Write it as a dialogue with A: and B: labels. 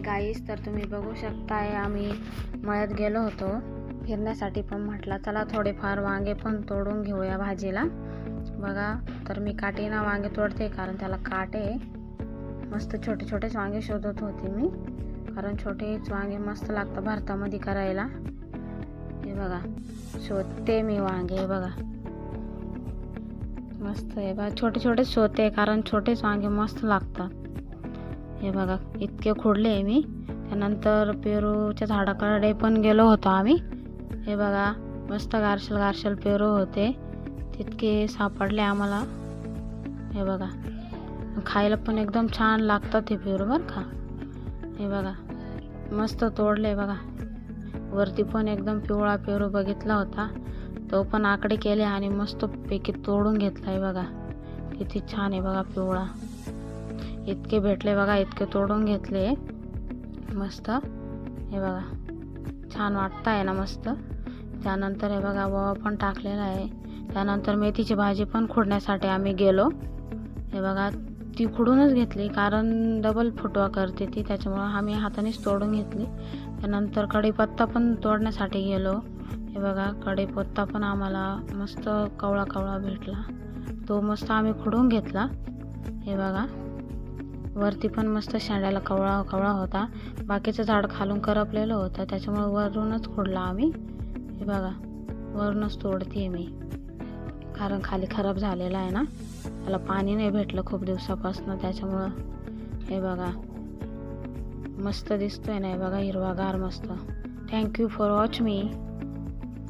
A: गाईस, तर तुम्ही बघू शकताय आम्ही मळ्यात गेलो होतो फिरण्यासाठी, पण म्हटलं चला थोडेफार वांगे पण तोडून घेऊया भाजीला. बघा, तर मी काटेना वांगे तोडते कारण त्याला काटे. मस्त छोटे छोटेच वांगे शोधत होते मी, कारण छोटेच वांगे मस्त लागतं भारतामध्ये करायला. हे बघा, शोधते मी वांगे. हे बघा मस्त आहे बघा, छोटे छोटे शोधते कारण छोटेच वांगे मस्त लागतात. हे बघा इतके खोडले मी. त्यानंतर पेरूच्या झाडाकडे पण गेलो होतो आम्ही. हे बघा मस्त गारशल गारशल पेरू होते, तितके सापडले आम्हाला. हे बघा, खायला पण एकदम छान लागतात हे पेरू बरं का. हे बघा मस्त तोडले बघा. वरती पण एकदम पिवळा पेरू बघितला होता, तो पण आकडे केले आणि मस्त पैकी तोडून घेतला. आहे बघा किती छान आहे बघा पिवळा. इतके भेटले बघा, इतके तोडून घेतले मस्त. हे बघा छान वाटतं आहे ना मस्त. त्यानंतर हे बघा ओवा पण टाकलेला आहे. त्यानंतर मेथीची भाजी पण खोडण्यासाठी आम्ही गेलो. हे बघा ती खुडूनच घेतली कारण डबल फुटवा करते ती, त्याच्यामुळं आम्ही हातानेच तोडून घेतली. त्यानंतर कढीपत्ता पण तोडण्यासाठी गेलो. हे बघा कढीपत्ता पण आम्हाला मस्त कवळा कवळा भेटला, तो मस्त आम्ही खुडून घेतला. हे बघा वरती पण मस्त शेंड्याला कवळा कवळा होता, बाकीचं झाड खालून करपलेलं होतं, त्याच्यामुळे वरूनच खोडला आम्ही. हे बघा वरूनच तोडते मी कारण खाली खराब झालेला आहे ना, त्याला पाणी नाही भेटलं खूप दिवसापासून, त्याच्यामुळं. हे बघा मस्त दिसतोय ना, हे बघा हिरवागार मस्त. Thank you for watch me.